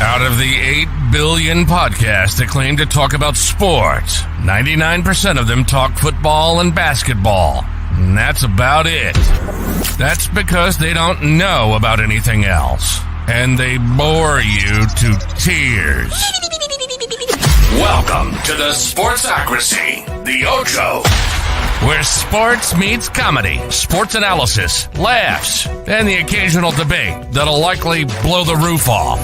Out of the 8 billion podcasts that claim to talk about sports, 99% of them talk football and basketball. And that's about it. That's because they don't know about anything else. And they bore you to tears. Welcome to the Sportsocracy, the Ocho, where sports meets comedy, sports analysis, laughs, and the occasional debate that'll likely blow the roof off.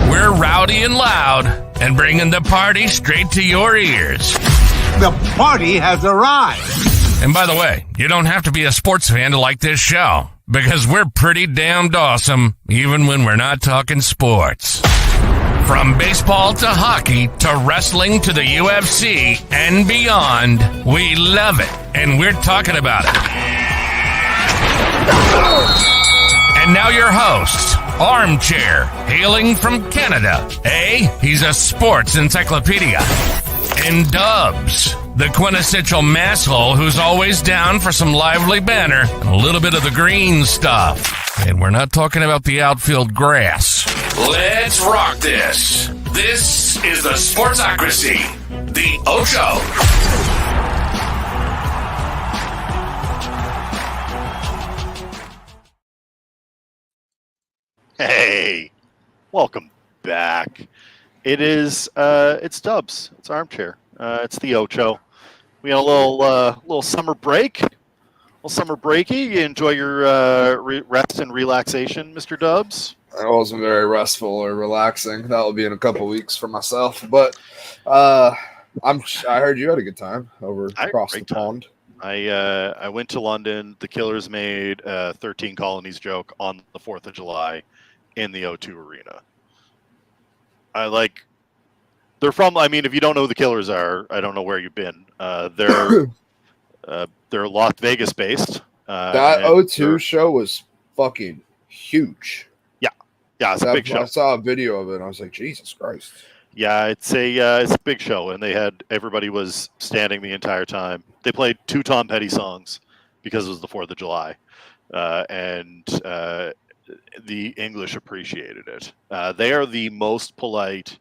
We're rowdy and loud and bringing the party straight to your ears. The party has arrived. And by the way, you don't have to be a sports fan to like this show, because we're pretty damned awesome, even when we're not talking sports. From baseball to hockey to wrestling to the UFC and beyond, we love it, and we're talking about it. And now your hosts, Armchair, hailing from Canada. He's a sports encyclopedia. And Dubs, the quintessential masshole who's always down for some lively banter and a little bit of the green stuff. And we're not talking about the outfield grass. Let's rock this. This is the Sportsocracy, the Ocho. Hey, welcome back. It's Dubs. It's Armchair. It's the Ocho. We got a little summer break. A little summer breaky. You enjoy your rest and relaxation, Mr. Dubs? It wasn't very restful or relaxing. That will be in a couple weeks for myself. But I heard you had a good time across the pond. I went to London. The Killers made a 13 Colonies joke on the 4th of July in the O2 Arena. They're from, if you don't know who the Killers are, I don't know where you've been. They're Las Vegas based. That O2 show was fucking huge. Yeah, it's a big show. I saw a video of it and I was like, Jesus Christ. Yeah, it's a big show, and everybody was standing the entire time. They played 2 Tom Petty songs because it was the 4th of July. And the English appreciated it. They are the most polite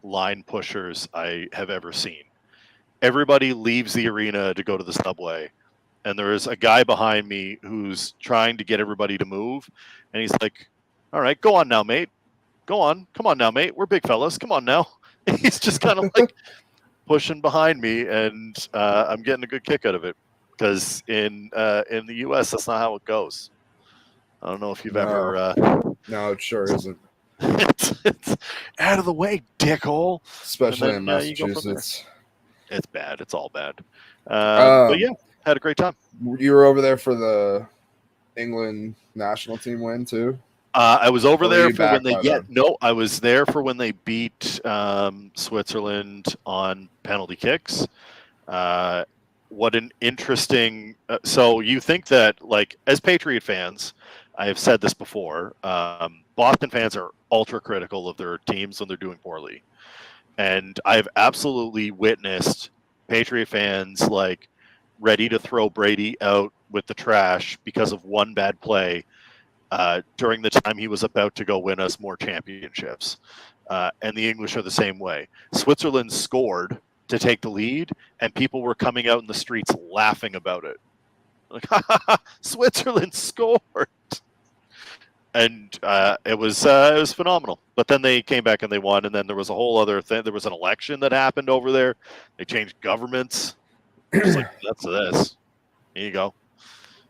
line pushers I have ever seen. Everybody leaves the arena to go to the subway, and there is a guy behind me who's trying to get everybody to move, and he's like, all right, go on now, mate. Go on. Come on now, mate. We're big fellas. Come on now. He's just kind of like pushing behind me, and I'm getting a good kick out of it, because in the U.S., that's not how it goes. I don't know if you've ever... No, it sure isn't. It's out of the way, dickhole. Especially in Massachusetts. It's bad. It's all bad. But yeah, had a great time. You were over there for the England national team win, too? I was over there for when I was there for when they beat Switzerland on penalty kicks. What an interesting... so you think that, as Patriot fans, I have said this before, Boston fans are ultra critical of their teams when they're doing poorly. And I've absolutely witnessed Patriot fans ready to throw Brady out with the trash because of one bad play during the time he was about to go win us more championships. And the English are the same way. Switzerland scored to take the lead, and people were coming out in the streets laughing about it. Switzerland scored. And it was phenomenal. But then they came back and they won, and then there was a whole other thing. There was an election that happened over there. They changed governments. It's that's this. Here you go.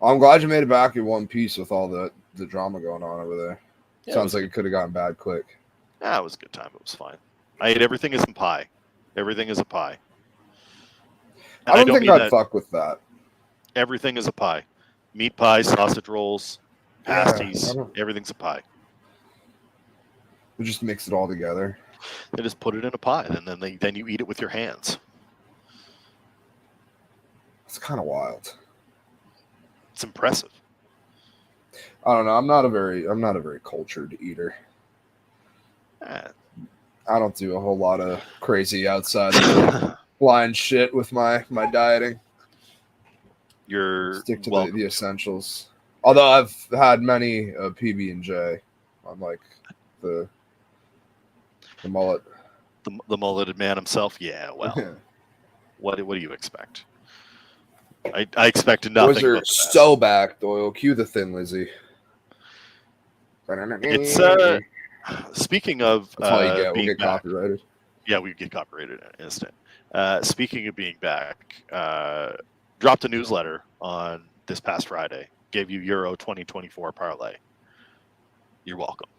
I'm glad you made it back in one piece with all the drama going on over there. Yeah, Sounds like it could have gotten bad quick. Yeah, it was a good time. It was fine. I ate everything is in pie. Everything is a pie. And I don't think I'd fuck with that. Everything is a pie. Meat pie, sausage rolls, pasties, everything's a pie. We just mix it all together. They just put it in a pie, and then you eat it with your hands. It's kind of wild. It's impressive. I don't know. I'm not a very cultured eater. I don't do a whole lot of crazy outside line shit with my dieting. Stick to the essentials. Although I've had many PB&J on like the The mullet. The mulleted man himself. Yeah, well, what do you expect? I expected nothing. Boys are so back, Doyle. Cue the Thin Lizzy. It's speaking of that's all you get. We'll get back, copyrighted. Yeah, we get copyrighted in an instant. Speaking of being back, dropped a newsletter on this past Friday. Gave you Euro 2024 parlay. You're welcome.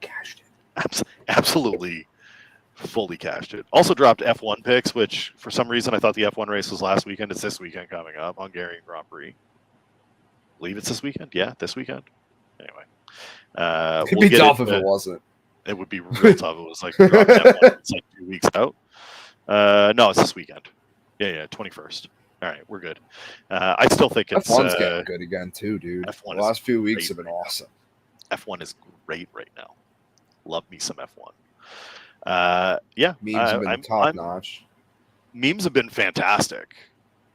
Cashed it. Absolutely, fully cashed it. Also dropped F1 picks, which for some reason I thought the F1 race was last weekend. It's this weekend coming up, Hungarian Grand Prix. Believe it's this weekend. Yeah, this weekend. Anyway, it'd be tough if it wasn't. It would be real tough. It was like dropped F1. It's like 2 weeks out. No, it's this weekend. Yeah, 21st. All right, we're good. I still think it's F1's getting good again too, dude. F1 the last few weeks have been awesome. F1 is great right now. Love me some F1. Yeah, memes have been top notch. Memes have been fantastic.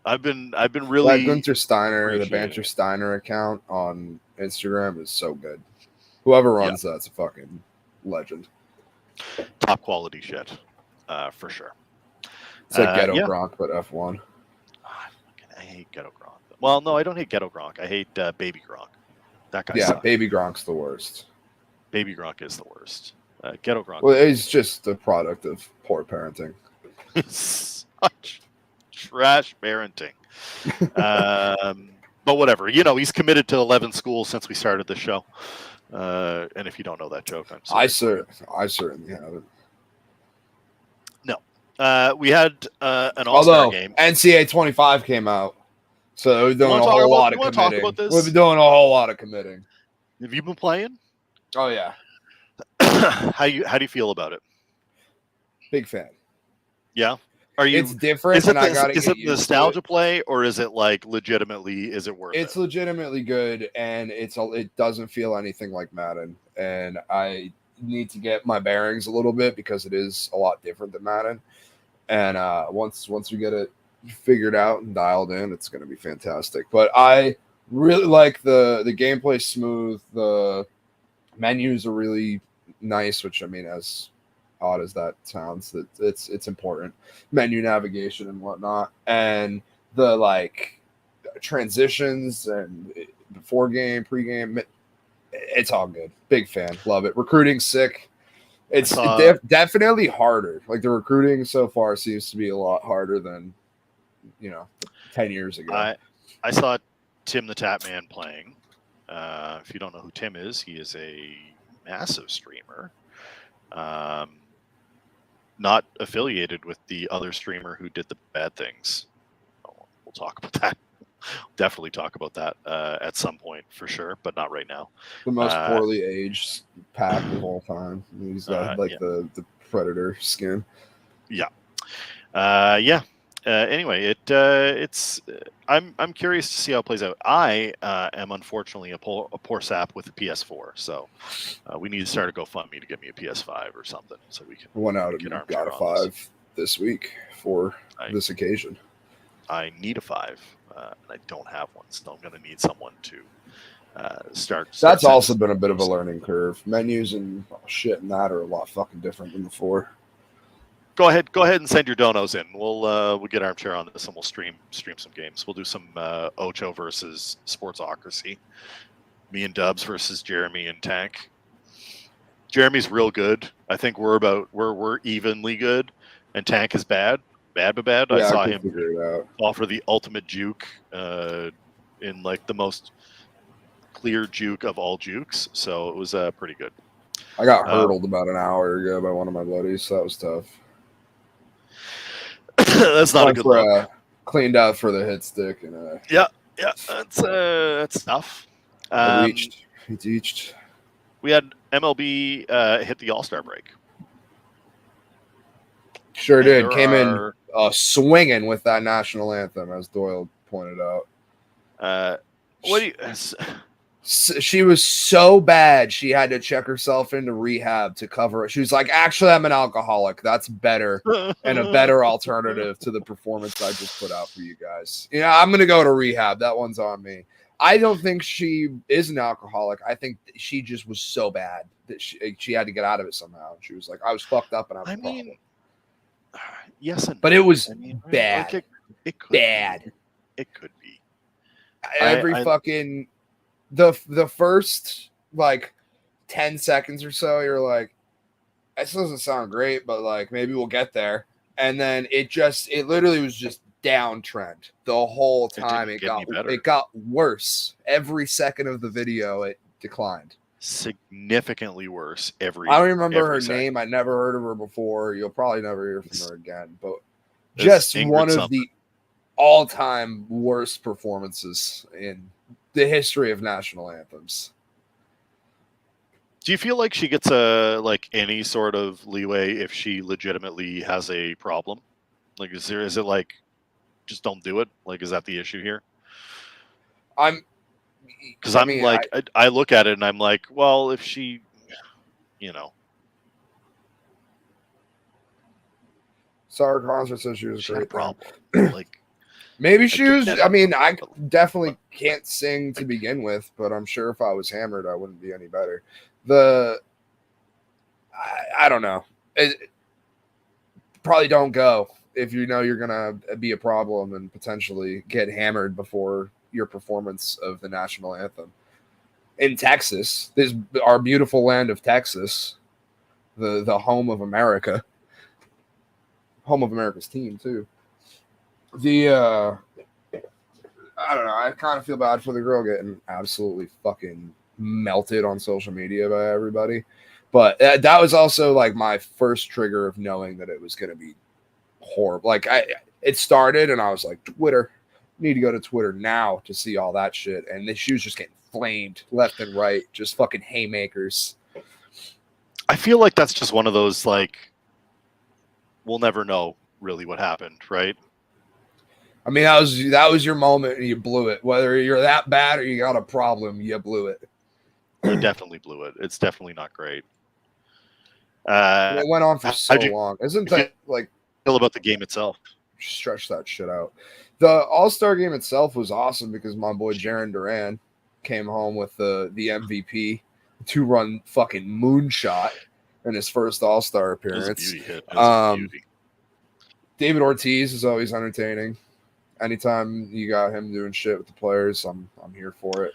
I've been really. That Gunter Steiner, the Banter Steiner account on Instagram is so good. Whoever runs that's a fucking legend. Top quality shit, for sure. It's like Ghetto Gronk, but F1. I hate Ghetto Gronk. Well, no, I don't hate Ghetto Gronk. I hate Baby Gronk. That guy. Yeah, Baby Gronk's the worst. Baby Gronk is the worst. Ghetto Gronk. Well, he's just the product of poor parenting. Such trash parenting. But whatever. He's committed to 11 schools since we started the show. And if you don't know that joke, I'm sorry. I certainly haven't. No. We had an all-star game. NCAA 25 came out. So we're doing a whole lot of committing. We've been doing a whole lot of committing. Have you been playing? Oh, yeah. How do you feel about it? Big fan. Yeah. Are you? It's different. Is it nostalgia play, or is it like legitimately? Is it worth it? It's legitimately good, and it doesn't feel anything like Madden. And I need to get my bearings a little bit because it is a lot different than Madden. And once we get it figured out and dialed in, it's going to be fantastic. But I really like the gameplay smooth. The menus are really nice, which I mean, as odd as that sounds, that it's important. Menu navigation and whatnot, and the like transitions and before game, pre-game, it's all good. Big fan, love it. Recruiting sick. It's definitely harder. Like the recruiting so far seems to be a lot harder than 10 years ago. I saw Tim the Tap Man playing. If you don't know who Tim is, he is a massive streamer. Not affiliated with the other streamer who did the bad things. We'll talk about that. Definitely talk about that at some point for sure, but not right now. The most poorly aged pack of all time. He's got the Predator skin. Yeah. Anyway, it's I'm curious to see how it plays out. I am unfortunately a poor sap with a PS4, so we need to start a GoFundMe to get me a PS5 or something, so we can. Went out and got a 5 this week for this occasion. I need a 5, and I don't have one, so I'm going to need someone to start. That's also been a bit of a learning curve. Menus and shit and that are a lot fucking different than the 4. Go ahead and send your donos in. We'll get Armchair on this and we'll stream some games. We'll do some Ocho versus Sportsocracy. Me and Dubs versus Jeremy and Tank. Jeremy's real good. I think we're evenly good, and Tank is bad. Yeah, I saw him offer the ultimate juke in like the most clear juke of all jukes. So it was pretty good. I got hurdled about an hour ago by one of my buddies, so that was tough. That's not a good look. Cleaned out for the hit stick and yeah, that's tough. He reached. We had MLB hit the All-Star break. Sure did. Came in swinging with that national anthem, as Doyle pointed out. She was so bad she had to check herself into rehab to cover it. She was like, actually, I'm an alcoholic. That's better and a better alternative to the performance I just put out for you guys. I'm going to go to rehab. That one's on me. I don't think she is an alcoholic. I think she just was so bad that she had to get out of it somehow. She was like, I was fucked up and I was mean, yes and but no. it was bad. bad. It could bad. Be. It could be. Every fucking the first like 10 seconds or so, you're like, this doesn't sound great, but like maybe we'll get there. And then it literally was just downtrend the whole time. It got worse. Every second of the video, it declined. Significantly worse I don't remember her second. name. I never heard of her before. You'll probably never hear from her again. But just one of the all-time worst performances in the history of national anthems. Do you feel like she gets any sort of leeway if she legitimately has a problem? Like, is it like, just don't do it? Like, is that the issue here? I look at it and I'm like, well, if she, Saw her concert, said she was great. Problem. Like, maybe she was. I mean, I definitely can't sing to begin with, but I'm sure if I was hammered, I wouldn't be any better. I don't know. Probably don't go if you know you're gonna be a problem and potentially get hammered before your performance of the national anthem. In Texas, this our beautiful land of Texas, the home of America, home of America's team too. I don't know. I kind of feel bad for the girl getting absolutely fucking melted on social media by everybody. But that was also like my first trigger of knowing that it was going to be horrible. Like it started and I was like, Twitter, need to go to Twitter now to see all that shit. And she was just getting flamed left and right, just fucking haymakers. I feel like that's just one of those, like, we'll never know really what happened, right? I mean, that was your moment and you blew it. Whether you're that bad or you got a problem, you blew it. You definitely blew it. It's definitely not great. It went on for so long. Isn't that like feel about the game itself? Stretch that shit out. The All-Star game itself was awesome because my boy Jaren Duran came home with the MVP, 2-run fucking moonshot in his first All-Star appearance. It was a beauty hit. It was a beauty. David Ortiz is always entertaining. Anytime you got him doing shit with the players, I'm here for it.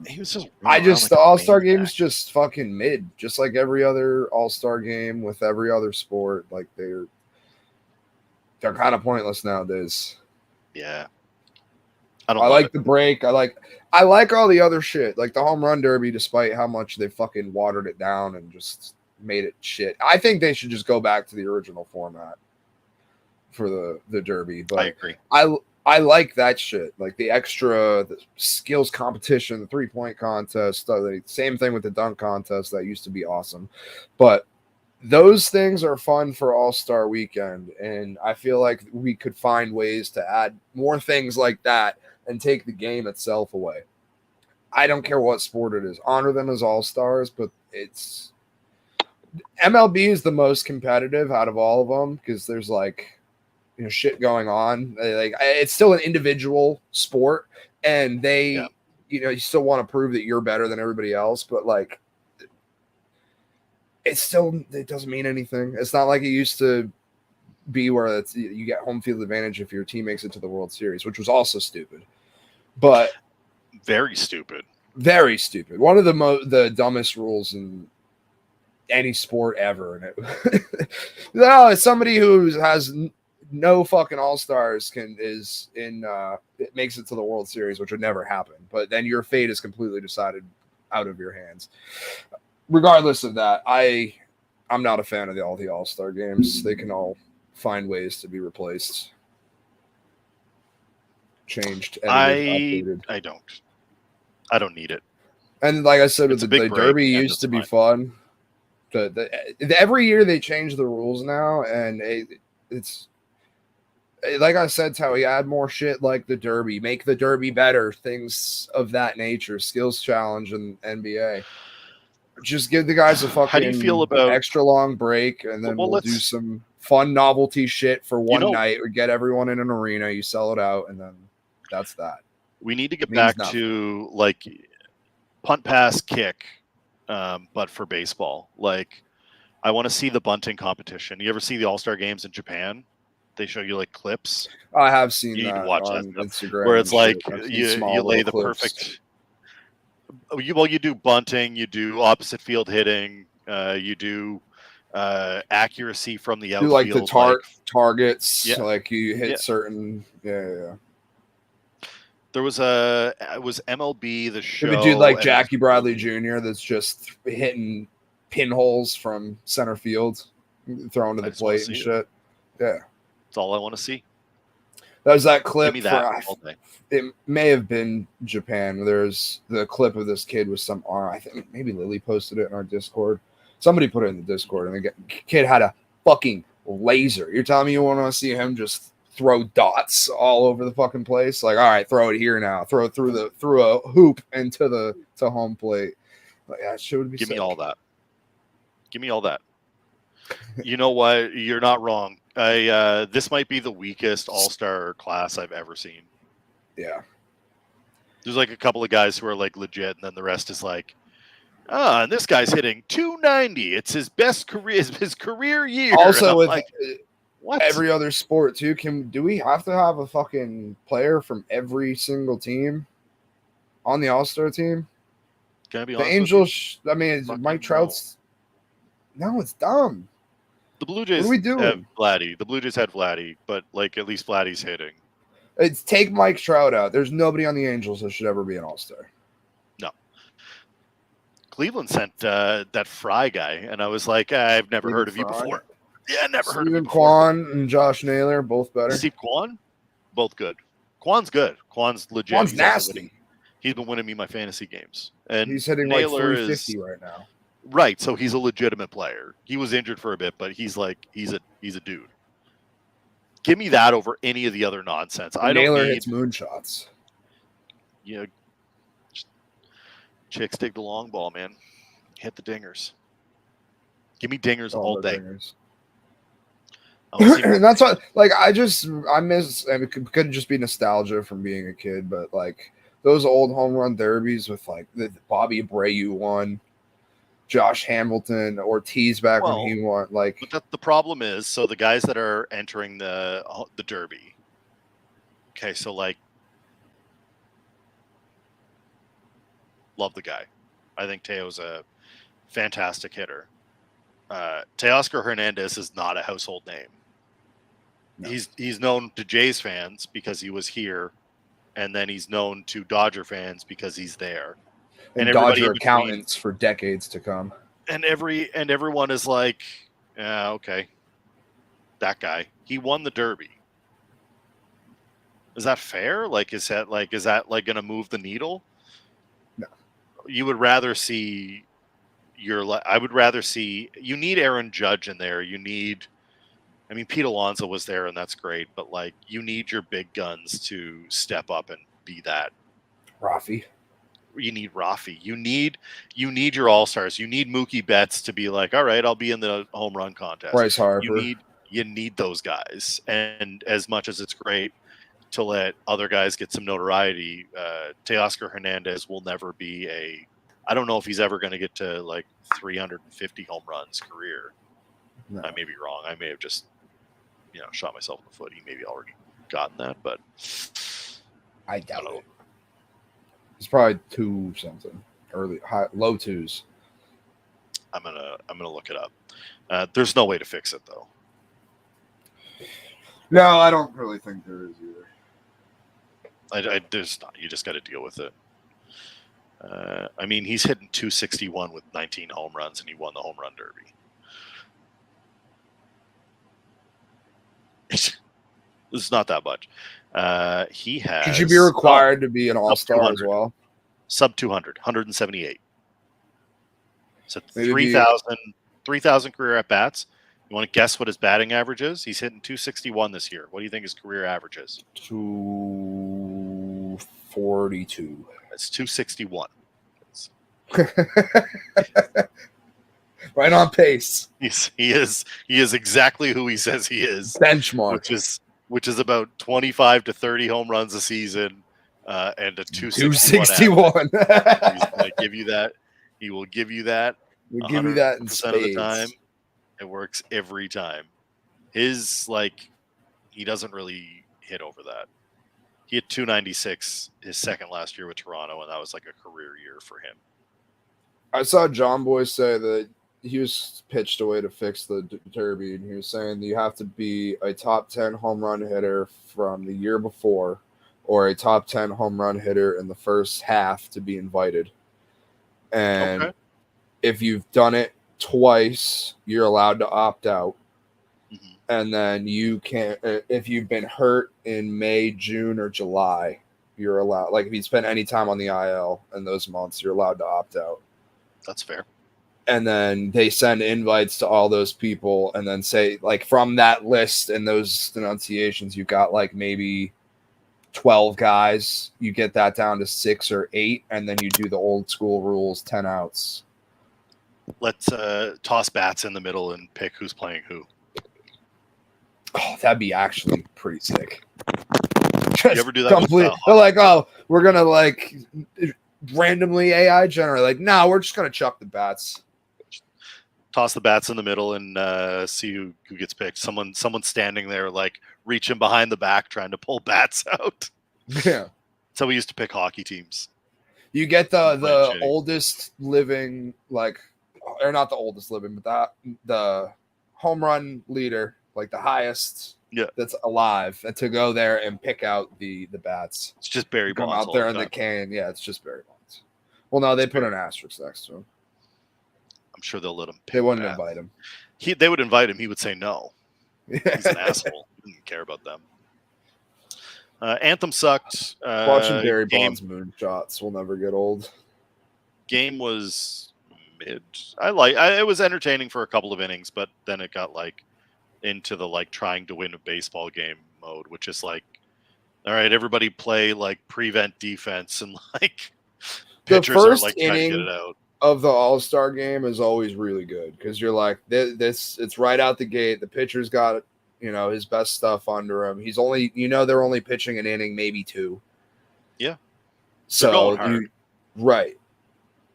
He was just the All-Star game is just fucking mid, just like every other All-Star game with every other sport. Like they're kind of pointless nowadays. Yeah. I like the break. I like all the other shit, like the home run derby, despite how much they fucking watered it down and just made it shit. I think they should just go back to the original format for the derby. But I agree. I like that shit, like the skills competition, the 3-point contest, same thing with the dunk contest. That used to be awesome. But those things are fun for All-Star Weekend, and I feel like we could find ways to add more things like that and take the game itself away. I don't care what sport it is. Honor them as All-Stars, but it's MLB is the most competitive out of all of them because there's like, shit going on. Like it's still an individual sport, and you still want to prove that you're better than everybody else, but like it doesn't mean anything. It's not like it used to be where you get home field advantage if your team makes it to the World Series, which was also stupid. But very stupid. Very stupid. One of the dumbest rules in any sport ever. And it's somebody who has no fucking All-Stars it makes it to the World Series, which would never happen. But then your fate is completely decided out of your hands. Regardless of that, I'm not a fan of all the All-Star games. They can all find ways to be replaced, changed, edited, updated. I don't need it. And like I said, the Derby used to be fun. Every year they change the rules now, and it's like I said, Towie, add more shit like the Derby, make the Derby better, things of that nature, skills challenge and NBA. Just give the guys a fucking How do you feel about extra long break, and then we'll do some fun novelty shit for one night. We get everyone in an arena, you sell it out, and then that's that. We need to get back to like punt, pass, kick but for baseball. Like, I want to see the bunting competition. You ever see the All-Star games in Japan? They show you like clips. I have seen You need that to watch on that stuff, Instagram. where it's like you lay the perfect. You do bunting, you do opposite field hitting, you do accuracy from the outfield. Do like the targets, Yeah. like you hit certain. Yeah. There was it was MLB the show. If a dude like Jackie Bradley Jr. that's just hitting pinholes from center field, throwing to the plate and shit. Yeah, that's all I want to see. There's that clip. Give me that all day. It may have been Japan. There's the clip of this kid with some arm. I think maybe Lily posted it in our Discord. Somebody put it in the Discord, and the kid had a fucking laser. You're telling me you want to see him just throw dots all over the fucking place? Like, all right, throw it here now. Throw it through a hoop into home plate. Like, that shit would be Give sick. me all that. Give me all that. You know what? You're not wrong. This might be the weakest All-Star class I've ever seen. Yeah. There's like a couple of guys who are like legit, and then the rest is like, and this guy's hitting 290. It's his best career, his career year. Also, with like, what? Every other sport too, do we have to have a fucking player from every single team on the All-Star team? Can I be the honest Angels? I mean, Mike Trout's. No, it's dumb. The Blue Jays have Vladdy. The Blue Jays had Vladdy, but like at least Vladdy's hitting. It's take Mike Trout out. There's nobody on the Angels that should ever be an All-Star. No. Cleveland sent that Fry guy, and I was like, I've never heard of you before. Yeah, never heard of you before. Kwan and Josh Naylor, both better. Steve Kwan, both good. Kwan's good. Kwan's legit. Kwan's nasty. He's been winning me my fantasy games, and he's hitting Naylor like 350 right now. Right, so he's a legitimate player. He was injured for a bit, but he's a dude. Give me that over any of the other nonsense. Naylor hits moonshots. Yeah, chicks dig the long ball, man. Hit the dingers. Give me dingers all day. Dingers. And that's what, like, I miss. I mean, it could just be nostalgia from being a kid, but like those old home run derbies with like the Bobby Abreu one. Josh Hamilton, Ortiz back when he won. Like, but the problem is, so the guys that are entering the Derby. Okay, so like, love the guy. I think Teo's a fantastic hitter. Teoscar Hernandez is not a household name. No. He's known to Jays fans because he was here, and then he's known to Dodger fans because he's there. And Dodger accountants for decades to come. And everyone is like, yeah, okay. That guy. He won the Derby. Is that fair? Like, is that gonna move the needle? No. You would rather see I would rather see, you need Aaron Judge in there. I mean, Pete Alonso was there, and that's great, but like, you need your big guns to step up and be that. Rafi. You need Rafi. You need your all-stars. You need Mookie Betts to be like, all right, I'll be in the home run contest. Bryce Harper. You need those guys. And as much as it's great to let other guys get some notoriety, Teoscar Hernandez will never be I don't know if he's ever going to get to like 350 home runs career. No. I may be wrong. I may have just, shot myself in the foot. He maybe already gotten that, but I doubt it. It's probably 2 something, low 2s. I'm gonna look it up. There's no way to fix it though. No, I don't really think there is either. There's not. You just got to deal with it. I mean, he's hitting 261 with 19 home runs, and he won the home run derby. It's not that much. He has. Should you be required to be an all-star as well? Sub 200, 178. So 3,000 career at bats. You want to guess what his batting average is? He's hitting 261 this year. What do you think his career average is? 242. It's 261. Right on pace. He is exactly who he says he is. Benchmark. Which is about 25 to 30 home runs a season, and a 261. 261. He's going to give you that. He will give you that. We give you that in 100% of the time. spades. It works every time. His he doesn't really hit over that. He hit 296 his second last year with Toronto, and that was like a career year for him. I saw John Boy say that he was pitched a way to fix the derby, and he was saying that you have to be a top 10 home run hitter from the year before or a top 10 home run hitter in the first half to be invited. And if you've done it twice, you're allowed to opt out. Mm-hmm. And then you can't, if you've been hurt in May, June, or July, you're allowed, like if you spend any time on the IL in those months, you're allowed to opt out. That's fair. And then they send invites to all those people and then say, like, from that list and those denunciations, you got like maybe 12 guys. You get that down to 6 or 8, and then you do the old school rules, 10 outs. Let's toss bats in the middle and pick who's playing who. Oh, that'd be actually pretty sick. You ever do that? They're like, oh, we're going to like randomly AI generate. Like, no, we're just going to chuck the bats. Toss the bats in the middle and see who gets picked. Someone standing there like reaching behind the back trying to pull bats out. Yeah. So we used to pick hockey teams. You get the oldest living, like, or not the oldest living, but the home run leader, like the highest that's alive, and to go there and pick out the bats. It's just Barry Bonds out there in the can. Yeah, it's just Barry Bonds. Well, no, they put an asterisk next to him. I'm sure they'll let him pick. They wouldn't invite him. They would invite him. He would say no. He's an asshole. He didn't care about them. Anthem sucked. Watching Barry Bonds moonshots will never get old. Game was mid. It was entertaining for a couple of innings, but then it got like into the like trying to win a baseball game mode, which is like, all right, everybody play like prevent defense and like pitchers are like trying to get it out. Of the All-Star game is always really good because you're like this. It's right out the gate. The pitcher's got his best stuff under him. He's only they're only pitching an inning, maybe 2. Yeah. So right.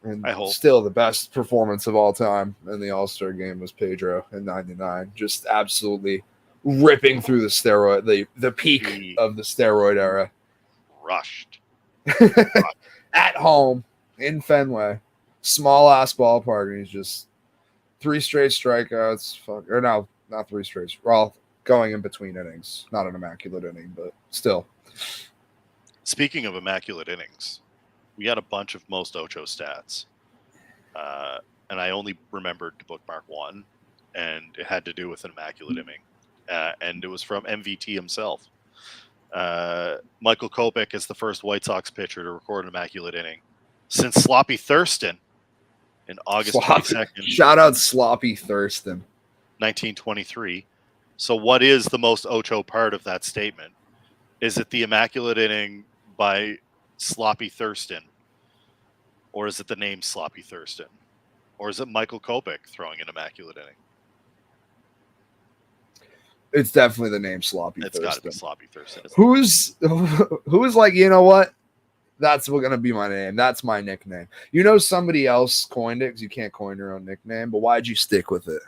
And I hope. Still the best performance of all time in the All-Star game was Pedro in '99. Just absolutely ripping through the steroid, the peak of the steroid era. Rushed. At home in Fenway. Small ass ballpark, and he's just 3 straight strikeouts. Or no, not 3 straight. Well, going in between innings, not an immaculate inning, but still. Speaking of immaculate innings, we had a bunch of most Ocho stats, and I only remembered to bookmark one, and it had to do with an immaculate inning, and it was from MVT himself. Michael Kopech is the first White Sox pitcher to record an immaculate inning since Sloppy Thurston. In August 22nd. Shout out Sloppy Thurston. 1923. So what is the most Ocho part of that statement? Is it the immaculate inning by Sloppy Thurston? Or is it the name Sloppy Thurston? Or is it Michael Kopech throwing an immaculate inning? It's definitely the name Sloppy Thurston. It's got to be Sloppy Thurston. Who is like, you know what? That's going to be my name. That's my nickname. Somebody else coined it because you can't coin your own nickname, but why'd you stick with it?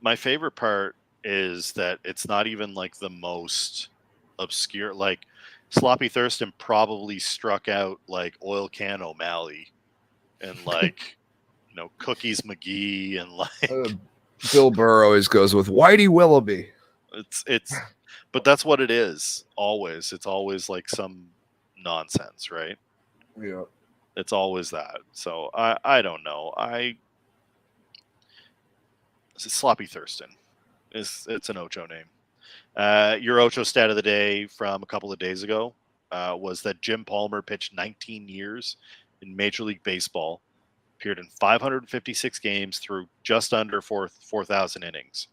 My favorite part is that it's not even like the most obscure. Like Sloppy Thurston probably struck out like Oil Can O'Malley and like, Cookies McGee and like Bill Burr always goes with Whitey Willoughby. But that's what it is. Always. It's always like some nonsense, right? Yeah, it's always that. So I don't know. Sloppy Thurston it's an Ocho name. Your Ocho stat of the day from a couple of days ago was that Jim Palmer pitched 19 years in Major League Baseball, appeared in 556 games through just under 4,000 innings,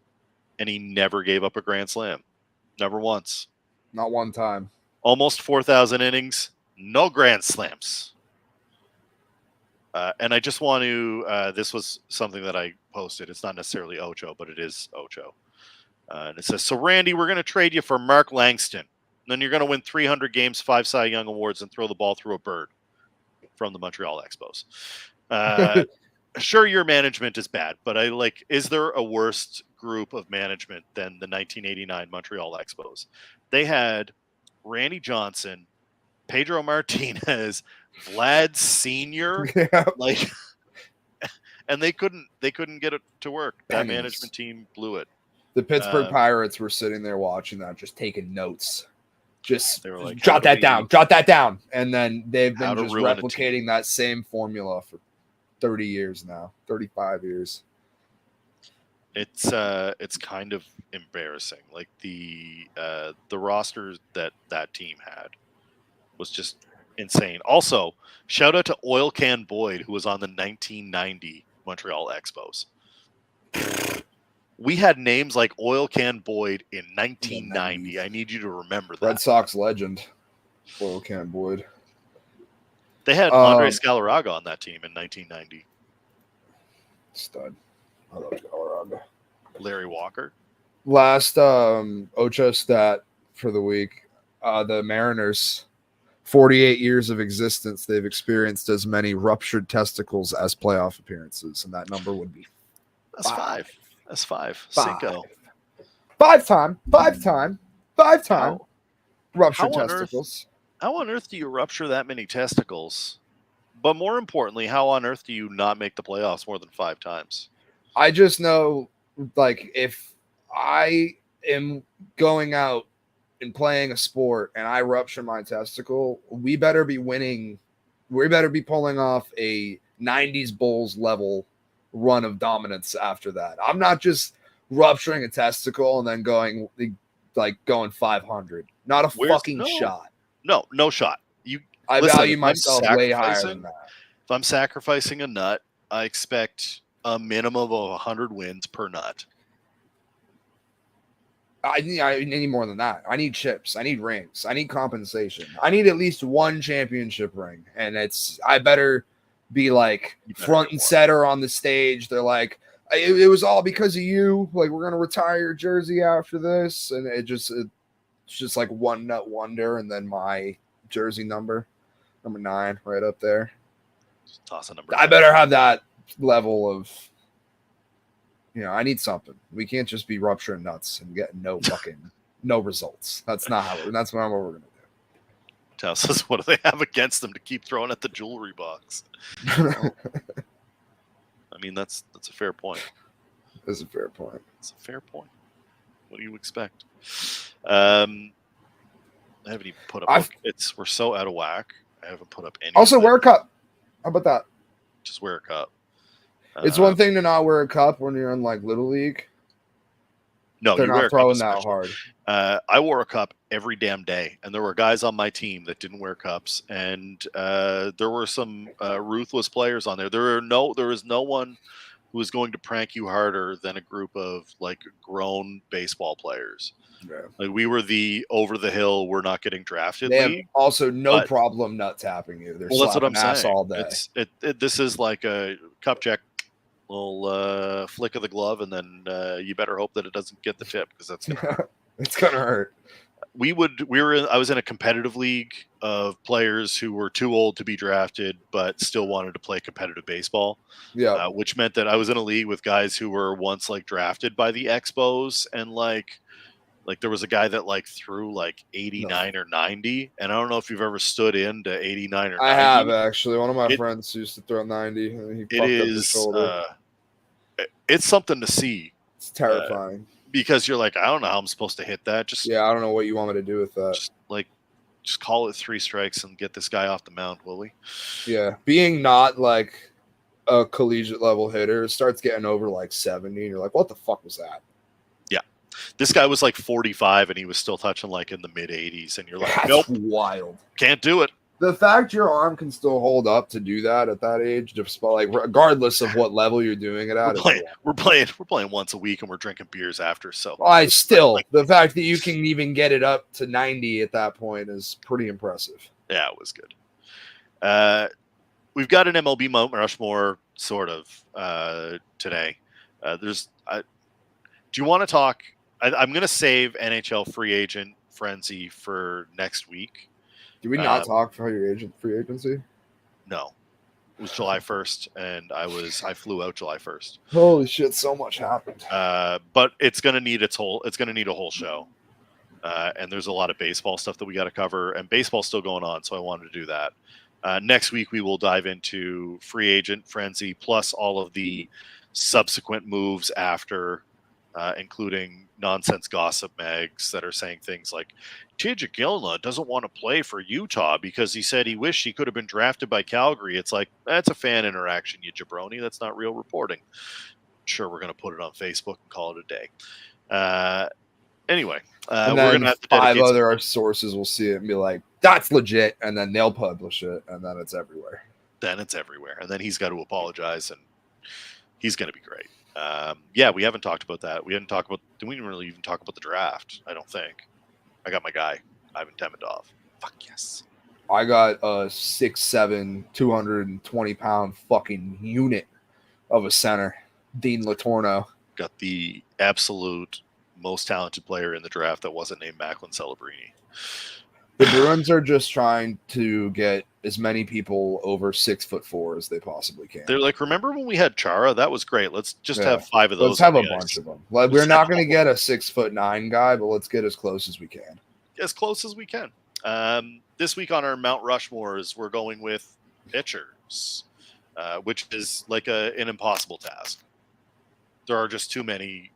and he never gave up a grand slam. Never once. Not one time. Almost 4,000 innings, no grand slams. And I just want to, this was something that I posted. It's not necessarily Ocho, but it is Ocho. And it says, so Randy, we're going to trade you for Mark Langston. Then you're going to win 300 games, 5 Cy Young Awards, and throw the ball through a bird from the Montreal Expos. Sure, your management is bad, but is there a worse group of management than the 1989 Montreal Expos? They had Randy Johnson, Pedro Martinez, Vlad Senior, Yeah. and they couldn't get it to work. That Pennies. management team blew it. The Pittsburgh Pirates were sitting there watching that, just taking notes. They were like, jot that down. And then they've been just replicating that same formula for 30 years now, 35 years. It's kind of embarrassing. Like the roster that team had was just insane. Also, shout out to Oil Can Boyd, who was on the 1990 Montreal Expos. We had names like Oil Can Boyd in 1990. I need you to remember that. Red Sox legend, Oil Can Boyd. They had Andres Galarraga on that team in 1990. Stud. I love Galarraga. Larry Walker. Last Ocho Stat for the week. The Mariners, 48 years of existence, they've experienced as many ruptured testicles as playoff appearances, and that number would be five. That's five. Cinco. Five time ruptured testicles. How on earth do you rupture that many testicles? But more importantly, how on earth do you not make the playoffs more than 5 times? I just know, if I am going out and playing a sport and I rupture my testicle, we better be winning. We better be pulling off a 90s Bulls level run of dominance after that. I'm not just rupturing a testicle and then going 500. Not a fucking shot. No shot. I value myself way higher than that. If I'm sacrificing a nut, I expect a minimum of 100 wins per nut. I need more than that. I need chips. I need rings. I need compensation. I need at least one championship ring. And I better be front and center on the stage. They're like, it was all because of you. We're going to retire your jersey after this. And it's just like one nut wonder. And then my jersey number 9, right up there. Just toss a number. I better have that level of, I need something. We can't just be rupturing nuts and getting no results. That's not that's what we're going to do. Tells us what do they have against them to keep throwing at the jewelry box. I mean, that's a fair point. That's a fair point. It's a fair point. What do you expect? I haven't even put up. We're so out of whack. I haven't put up any. Also, wear a cup. How about that? Just wear a cup. It's one thing to not wear a cup when you're in Little League. No, they're not throwing that hard. I wore a cup every damn day, and there were guys on my team that didn't wear cups, and there were some ruthless players on there. There is no one who is going to prank you harder than a group of grown baseball players. Yeah. We were the over the hill. We're not getting drafted. They have also no problem nut tapping you. They're that's what I'm saying. All day. This is like a cup check. Little flick of the glove, and then you better hope that it doesn't get the tip because that's it's gonna hurt. I was in a competitive league of players who were too old to be drafted but still wanted to play competitive baseball. Yeah, which meant that I was in a league with guys who were once drafted by the Expos, and there was a guy that threw 89 or 90, and I don't know if you've ever stood into 89 or 90. I have actually. One of my friends used to throw 90, and he fucked up his shoulder. It's something to see. It's terrifying because you're I don't know how I'm supposed to hit that. I don't know what you want me to do with that. Just call it 3 strikes and get this guy off the mound, will we? Yeah, being not a collegiate level hitter, it starts getting over 70, and you're like, what the fuck was that? This guy was 45 and he was still touching in the mid 80s, and you're That's nope, wild. Can't do it. The fact your arm can still hold up to do that at that age, just regardless of what level you're doing it at. We're playing once a week and we're drinking beers after. So the fact that you can even get it up to 90 at that point is pretty impressive. Yeah, it was good. We've got an MLB Mount Rushmore sort of today. Do you want to talk? I'm going to save NHL free agent frenzy for next week. Do we not talk for your free agency? No. was July 1st, and I flew out July 1st. Holy shit! So much happened. But it's gonna need a whole show. And there's a lot of baseball stuff that we got to cover, and baseball's still going on, so I wanted to do that. Next week we will dive into free agent frenzy, plus all of the subsequent moves after, including nonsense gossip mags that are saying things like TJ Gilna doesn't want to play for Utah because he said he wished he could have been drafted by Calgary. It's like, that's a fan interaction, you jabroni. That's not real reporting. Sure, we're going to put it on Facebook and call it a day. Anyway, and we're then gonna have to 5 other our sources will see it and be like, "That's legit," and then they'll publish it, and then it's everywhere. And then he's got to apologize, and he's going to be great. Yeah, we haven't talked about that. We didn't really even talk about the draft. I don't think. I got my guy, Ivan Demidov. Fuck yes. I got a 6'7", 220-pound fucking unit of a center, Dean Latorno. Got the absolute most talented player in the draft that wasn't named Macklin Celebrini. The Bruins are just trying to get as many people over 6'4" as they possibly can. They're like, remember when we had Chara? That was great. Let's just have 5 of those. Let's have a bunch of them. Like, we're not going to get a 6'9" guy, but let's get as close as we can. As close as we can. This week on our Mount Rushmores, we're going with pitchers, which is like an impossible task. There are just too many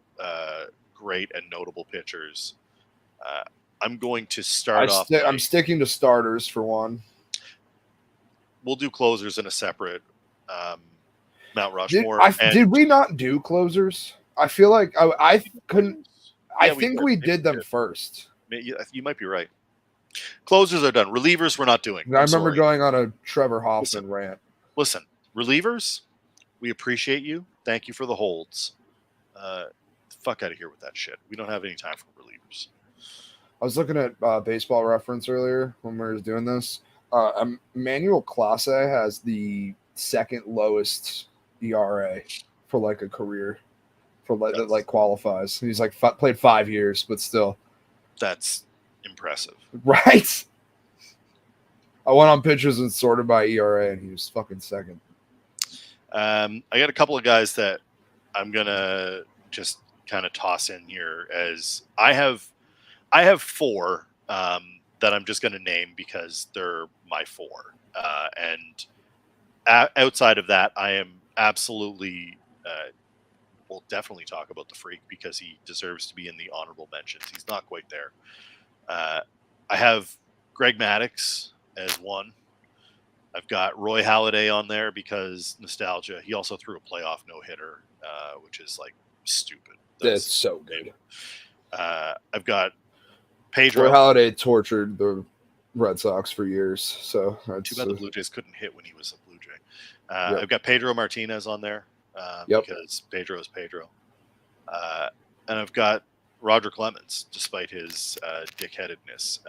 great and notable pitchers. I'm going to start off. I'm sticking to starters for one. We'll do closers in a separate Mount Rushmore. Did we not do closers? I feel like I couldn't. I think we did them first. You might be right. Closers are done. Relievers we're not doing. I remember going on a Trevor Hoffman rant. Listen, relievers, we appreciate you. Thank you for the holds. Fuck out of here with that shit. We don't have any time for relievers. I was looking at Baseball Reference earlier when we were doing this. Emmanuel Clase has the second lowest ERA for like a career that like qualifies. He's like played 5 years, but still. That's impressive. Right? I went on pitchers and sorted by ERA, and he was fucking second. I got a couple of guys that I'm going to just kind of toss in here as I have 4 that I'm just going to name because they're my 4. And outside of that, I am absolutely we'll definitely talk about the Freak because he deserves to be in the honorable mentions. He's not quite there. I have Greg Maddux as 1. I've got Roy Halladay on there because nostalgia. He also threw a playoff no-hitter, which is like stupid. That's so good. I've got Pedro. Roy Halladay tortured the Red Sox for years. So too bad the Blue Jays couldn't hit when he was a Blue Jay. I've got Pedro Martinez on there because Pedro is Pedro. And I've got Roger Clemens, despite his dickheadedness.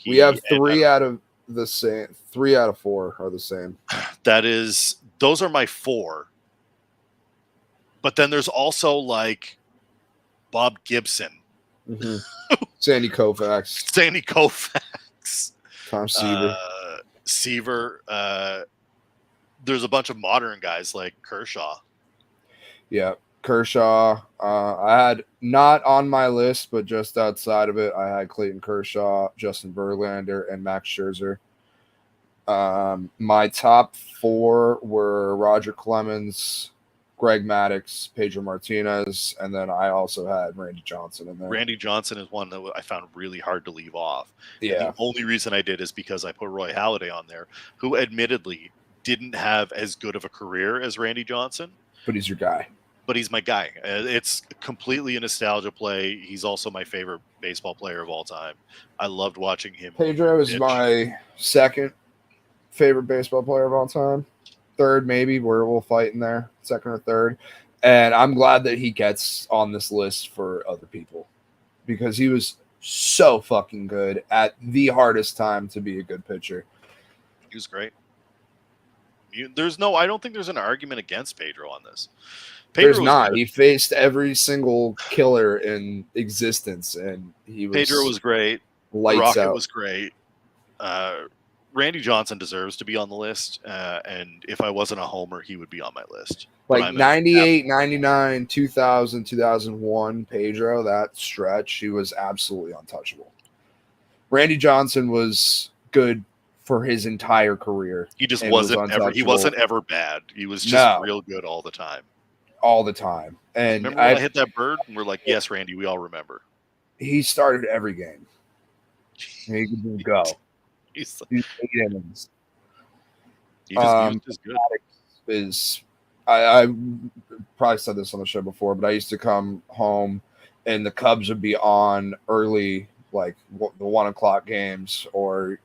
We have 3 out of the same. 3 out of 4 are the same. Those are my 4. But then there's also like Bob Gibson, Sandy Koufax, Tom Seaver. There's a bunch of modern guys like Kershaw. Yeah, Kershaw. I had not on my list, but just outside of it, I had Clayton Kershaw, Justin Verlander, and Max Scherzer. My top 4 were Roger Clemens, Greg Maddux, Pedro Martinez, and then I also had Randy Johnson in there. Randy Johnson is one that I found really hard to leave off. Yeah. And the only reason I did is because I put Roy Halladay on there, who admittedly didn't have as good of a career as Randy Johnson. But he's your guy. But he's my guy. It's completely a nostalgia play. He's also my favorite baseball player of all time. I loved watching him. Pedro is my second favorite baseball player of all time. Third, maybe, where we'll fight in there, second or third. And I'm glad that he gets on this list for other people because he was so fucking good at the hardest time to be a good pitcher. He was great. I don't think there's an argument against Pedro on this. There's not. Good. He faced every single killer in existence, and Pedro was great. Lights Rocket out. Was great. Randy Johnson deserves to be on the list, and if I wasn't a homer, he would be on my list. Like 98, 99, 2000, 2001, Pedro, that stretch, he was absolutely untouchable. Randy Johnson was good for his entire career. He just wasn't ever bad. He was just real good all the time. All the time. And remember when I hit that bird? And we're like, yes, Randy, we all remember. He started every game. He could go. He's 8 innings. He just used his good. I probably said this on the show before, but I used to come home and the Cubs would be on early, like the 1 o'clock games, or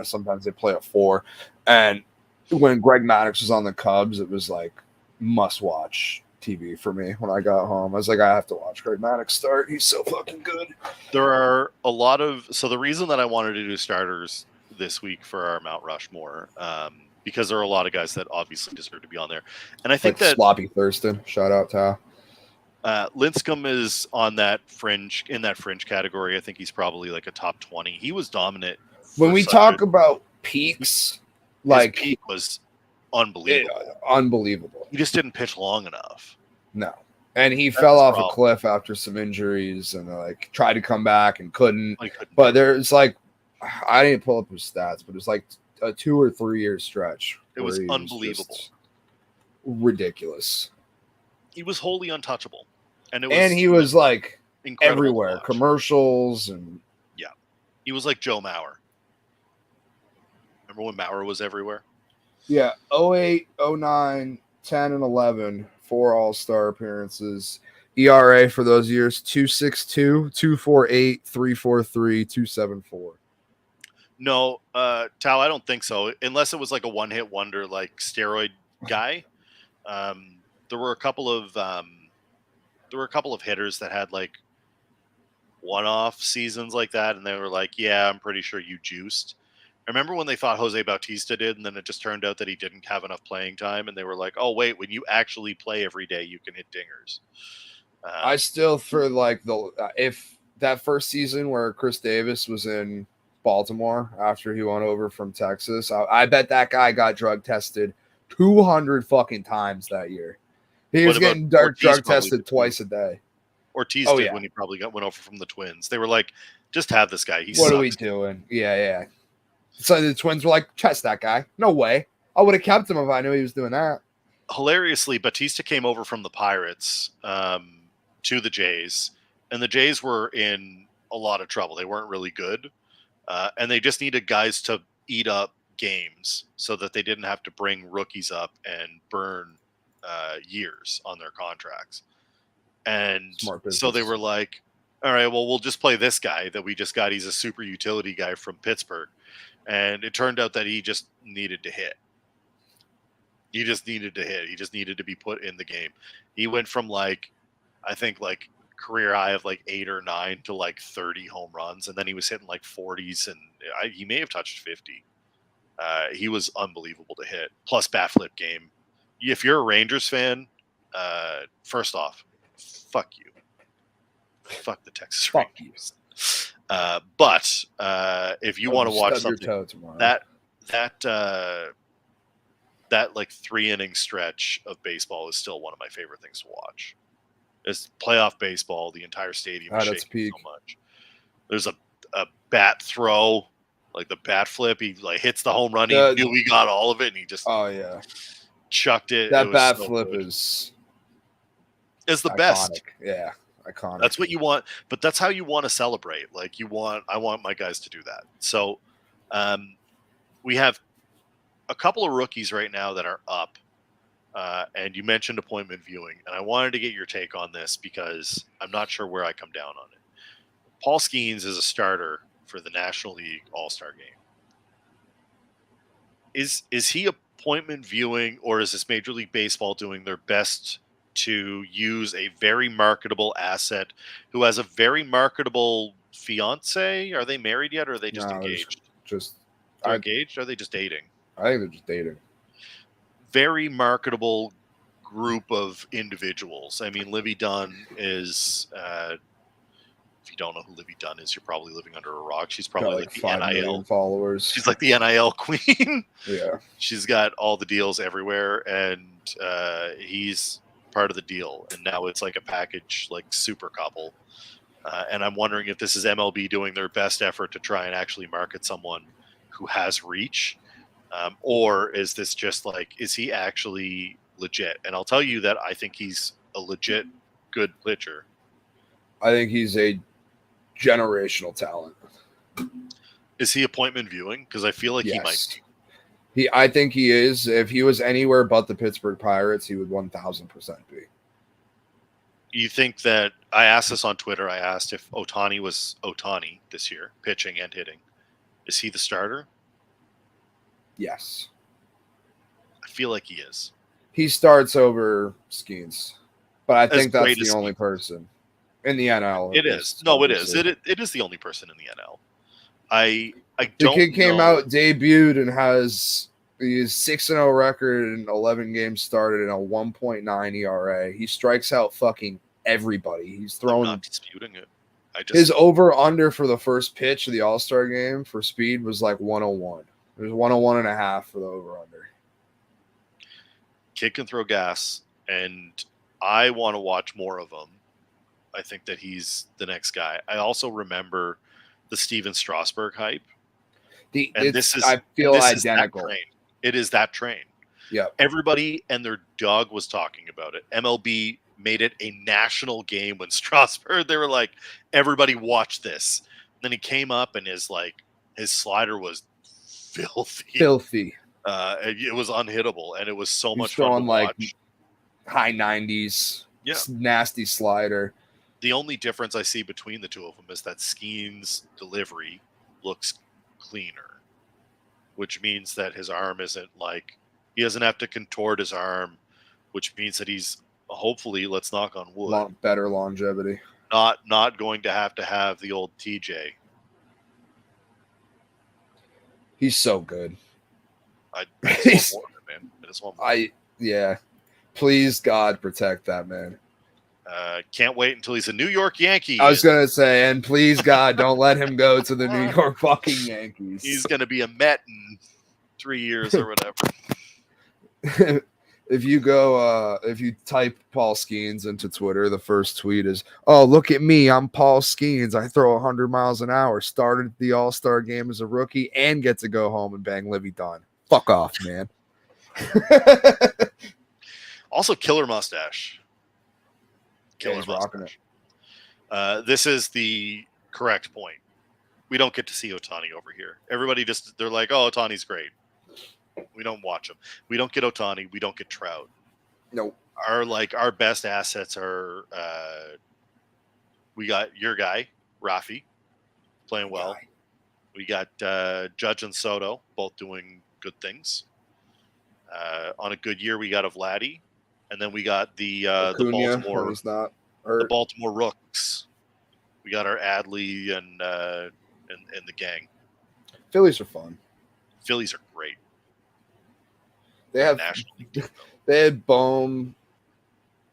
sometimes they play at 4. And when Greg Maddux was on the Cubs, it was like must watch TV for me. When I got home, I was like, I have to watch Greg Maddux start. He's so fucking good. There are a lot of the reason that I wanted to do starters this week for our Mount Rushmore, because there are a lot of guys that obviously deserve to be on there, and I think that Sloppy Thurston, shout out to Lincecum is on that fringe category. I think he's probably like a top 20. He was dominant. When we talk about peaks, like his peak was unbelievable. Unbelievable. He just didn't pitch long enough. No. And he fell off a cliff after some injuries and tried to come back and couldn't. But there's I didn't pull up his stats, but it's like a 2 or 3 year stretch. It was unbelievable. Ridiculous. He was wholly untouchable. And he was like everywhere, commercials and he was like Joe Mauer. Remember when Mauer was everywhere? Yeah, 08, 09, 10, and 11, 4 All-Star appearances. ERA for those years, 2.62, 2.48, 3.43, 2.74. No, Tao, I don't think so. Unless it was like a one-hit wonder, like steroid guy. There were a couple of hitters that had like one-off seasons like that, and they were like, "Yeah, I'm pretty sure you juiced." I remember when they thought Jose Bautista did, and then it just turned out that he didn't have enough playing time, and they were like, "Oh wait, when you actually play every day, you can hit dingers." I still for if that first season where Chris Davis was in Baltimore after he went over from Texas, I bet that guy got drug tested 200 fucking times that year. He was getting drug tested twice a day. Ortiz did when he probably went over from the Twins. They were like, "Just have this guy. What are we doing?" Yeah. So the Twins were like, "Test that guy." No way. I would have kept him if I knew he was doing that. Hilariously, Bautista came over from the Pirates to the Jays, and the Jays were in a lot of trouble. They weren't really good, and they just needed guys to eat up games so that they didn't have to bring rookies up and burn years on their contracts. And so they were like, all right, well, we'll just play this guy that we just got. He's a super utility guy from Pittsburgh. And it turned out that he just needed to hit. He just needed to be put in the game. He went from I think career high of 8 or 9 to 30 home runs. And then he was hitting 40s, and he may have touched 50. He was unbelievable to hit. Plus bat flip game. If you're a Rangers fan, first off, fuck you. Fuck the Texas Rangers. But if you want to watch something, that 3-inning stretch of baseball is still one of my favorite things to watch. It's playoff baseball. The entire stadium is shaking so much. There's a bat throw, like the bat flip. He hits the home run. He knew he got all of it, and he just chucked it. That bat flip is the iconic. Best. Yeah. Iconic. That's what you want, but that's how you want to celebrate. I want my guys to do that. So we have a couple of rookies right now that are up, and you mentioned appointment viewing, and I wanted to get your take on this because I'm not sure where I come down on it. Paul Skenes is a starter for the National League All-Star Game. Is he appointment viewing, or is this Major League Baseball doing their best to use a very marketable asset who has a very marketable fiance? Are they married yet, or are they just engaged? They're engaged, or are they just dating? I think they're just dating. Very marketable group of individuals. I mean, Livy Dunn is If you don't know who Livy Dunn is, you're probably living under a rock. She's Got probably like like the 5 million NIL followers. She's like the NIL queen. Yeah. She's got all the deals everywhere, and he's part of the deal. And now it's like a package, like super couple. And I'm wondering if this is MLB doing their best effort to try and actually market someone who has reach, or is this just like, is he actually legit? And I'll tell you that I think he's a legit good pitcher. I think he's a generational talent. Is he appointment viewing? Because I feel like he might be. I think he is. If he was anywhere but the Pittsburgh Pirates, he would 1,000% be. You think that, I asked this on Twitter, I asked if Ohtani was Ohtani this year, pitching and hitting. Is he the starter? Yes. I feel like he is. He starts over Skenes, but I think that's the only Skenes person in the NL. It is. No, it is. It is the only person in the NL. I don't know. The kid came out, debuted, and has his 6-0 record in 11 games started and a 1.9 ERA. He strikes out fucking everybody. He's throwing. I'm not disputing it. His over-under for the first pitch of the All-Star game for speed was like 101. It was 101.5 for the over-under. Kid can throw gas, and I want to watch more of him. I think that he's the next guy. I also remember the Steven Strasburg hype. I feel identical. It is that train. Yeah. Everybody and their dog was talking about it. MLB made it a national game when Strasburg, they were like, everybody watch this. And then he came up and his slider was filthy. It was unhittable, and it was so much fun to watch. Like high 90s. Yeah. Nasty slider. The only difference I see between the two of them is that Skenes' delivery looks cleaner, which means that his arm isn't like, he doesn't have to contort his arm, which means that he's hopefully, let's knock on wood, better longevity. Not going to have the old TJ. He's so good. I just want more, man. I just want more. Yeah. Please, God, protect that man. Can't wait until he's a New York Yankee. I was going to say, and please, God, don't let him go to the New York fucking Yankees. He's going to be a Met in 3 years or whatever. If you type Paul Skenes into Twitter, the first tweet is, "Oh, look at me. I'm Paul Skenes. I throw 100 miles an hour. Started the All-Star game as a rookie and get to go home and bang Livy Dunn. Fuck off, man." Also, killer mustache. Killer mustache. This is the correct point. We don't get to see Ohtani over here. Everybody they're like, "Oh, Ohtani's great." We don't watch him. We don't get Ohtani. We don't get Trout. No. Our best assets are we got your guy, Rafi, playing well. We got Judge and Soto, both doing good things. On a good year, we got a Vladdy, and then we got the Baltimore Rooks. We got our Adley and the gang. Phillies are fun. Phillies are great. They had Bohm,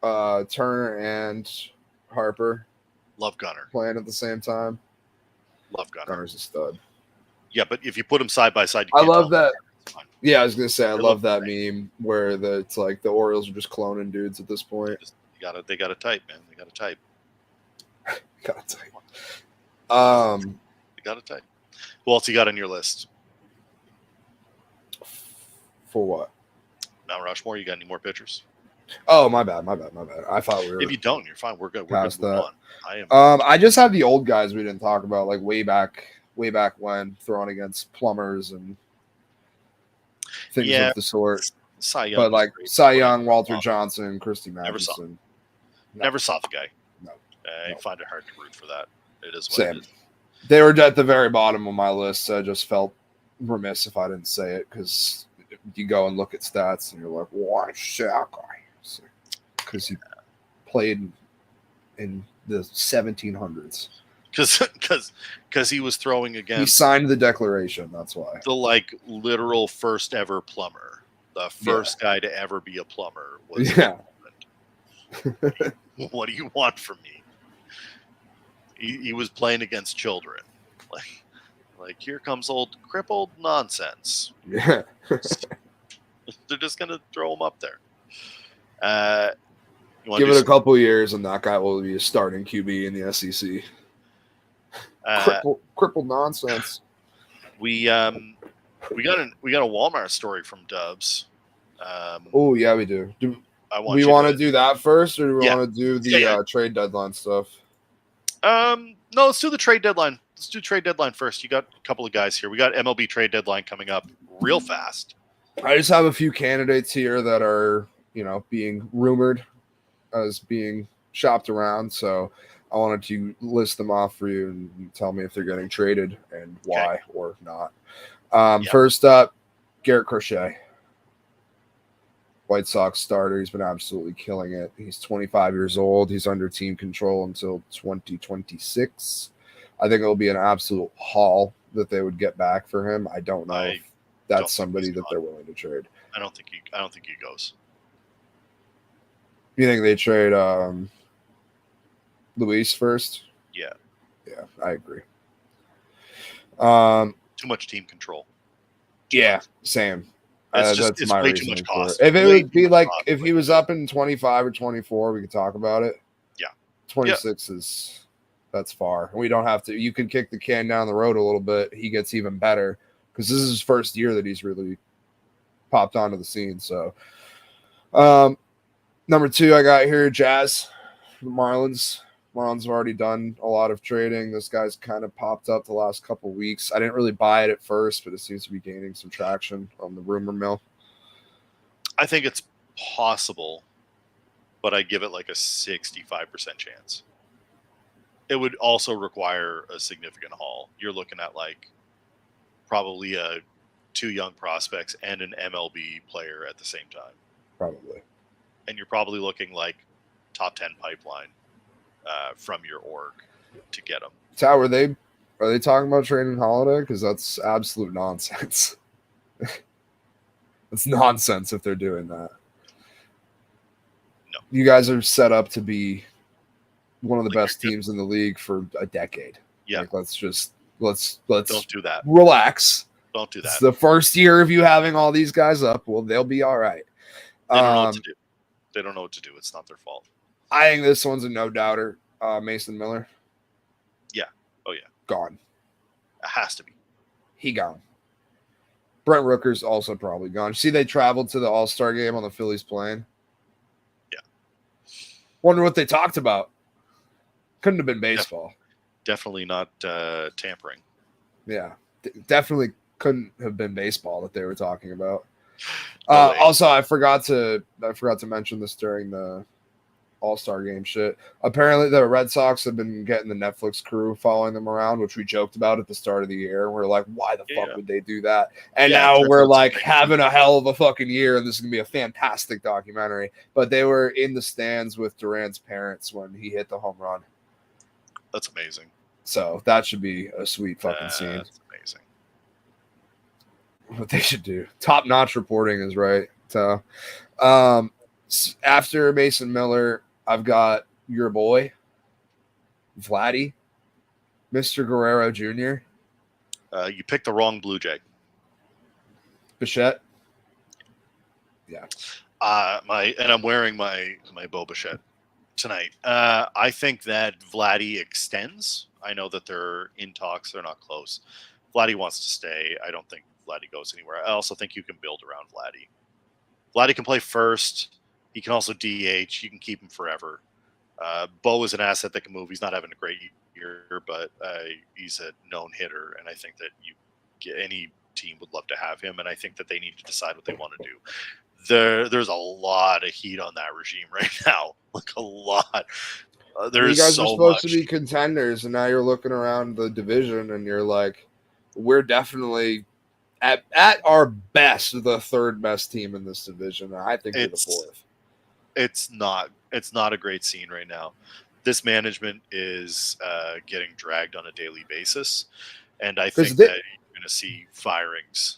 Turner, and Harper. Love Gunner playing at the same time. Love Gunner. Gunner's a stud. Yeah, but if you put them side by side, I love that. Yeah, I was gonna say I love that meme where it's like the Orioles are just cloning dudes at this point. They got to type, man. They got to type. They got to type. Who else you got on your list? For what? Mount Rushmore. You got any more pitchers? Oh, my bad. I thought we were. If you don't, you're fine. We're good. We're past good. that. On. I just have the old guys we didn't talk about, like way back when, throwing against plumbers and things of the sort. Cy Young, but like Cy Young, Walter Johnson, Christy Matheson. Never saw the guy. No. I find it hard to root for that. It is what Same. it is. They were at the very bottom of my list, so I just felt remiss if I didn't say it, because you go and look at stats and you're like, why that guy? Because he played in the 1700s. Because he was throwing against. He signed the Declaration. That's why. The literal first ever plumber, the first guy to ever be a plumber was. Yeah. What do you want from me? He was playing against children. Like here comes old crippled nonsense. Yeah. They're just gonna throw him up there. Give it a couple years, and that guy will be a starting QB in the SEC. Crippled nonsense. We got a Walmart story from Dubs. Oh yeah, we do. Do we want to do that first, or do we want to do the trade deadline stuff? No, let's do the trade deadline. Let's do trade deadline first. You got a couple of guys here. We got MLB trade deadline coming up real fast. I just have a few candidates here that are, being rumored as being shopped around. So I wanted to list them off for you and tell me if they're getting traded and why or not. First up, Garrett Crochet. White Sox starter. He's been absolutely killing it. He's 25 years old. He's under team control until 2026. I think it'll be an absolute haul that they would get back for him. I don't know if that's somebody that they're willing to trade. I don't think he goes. You think they trade Luis first? Yeah. Yeah, I agree. Too much team control. Yeah, same. That's my way reasoning too much for cost. it. If it would be like if he was up in 25 or 24, we could talk about it. Yeah. 26 that's far. We don't have to. You can kick the can down the road a little bit. He gets even better because this is his first year that he's really popped onto the scene. So, number 2, I got here Jazz, the Marlins. Marlins have already done a lot of trading. This guy's kind of popped up the last couple weeks. I didn't really buy it at first, but it seems to be gaining some traction on the rumor mill. I think it's possible, but I give it like a 65% chance. It would also require a significant haul. You're looking at like probably 2 young prospects and an MLB player at the same time. Probably. And you're probably looking like top 10 pipeline from your org to get them. Tao, are they talking about trading Holiday? Because that's absolute nonsense. It's nonsense if they're doing that. No. You guys are set up to be one of the best teams in the league for a decade. Yeah. Like, let's don't do that. Relax. Don't do that. It's the first year of you having all these guys up. Well, they'll be all right. They don't know what to do. They don't know what to do. It's not their fault. I think this one's a no-doubter. Mason Miller. Yeah. Oh, yeah. Gone. It has to be. He gone. Brent Rooker's also probably gone. See, they traveled to the All-Star game on the Phillies plane. Yeah. Wonder what they talked about. Couldn't have been baseball. Definitely not tampering. Yeah. Definitely couldn't have been baseball that they were talking about. No Also, I forgot to mention this during the All-Star game shit. Apparently, the Red Sox have been getting the Netflix crew following them around, which we joked about at the start of the year. We're like, why the fuck would they do that? And now we're like having a hell of a fucking year, and this is going to be a fantastic documentary. But they were in the stands with Durant's parents when he hit the home run. That's amazing. So that should be a sweet fucking scene. That's amazing. What they should do. Top-notch reporting is right. So, after Mason Miller, I've got your boy, Vladdy, Mr. Guerrero Jr. You picked the wrong Blue Jay. Bichette. Yeah. I'm wearing my Bo Bichette tonight. I think that Vladdy extends. I know that they're in talks. They're not close. Vladdy wants to stay. I don't think Vladdy goes anywhere. I also think you can build around Vladdy. Vladdy can play first. He can also DH. You can keep him forever. Bo is an asset that can move. He's not having a great year, but he's a known hitter, and I think that any team would love to have him, and I think that they need to decide what they want to do. There's a lot of heat on that regime right now, like a lot. There's you guys so are supposed much. to be contenders, and now you're looking around the division, and you're like, we're definitely at our best the third best team in this division. I think we're the fourth. It's not a great scene right now. This management is getting dragged on a daily basis, and I think that you're going to see firings.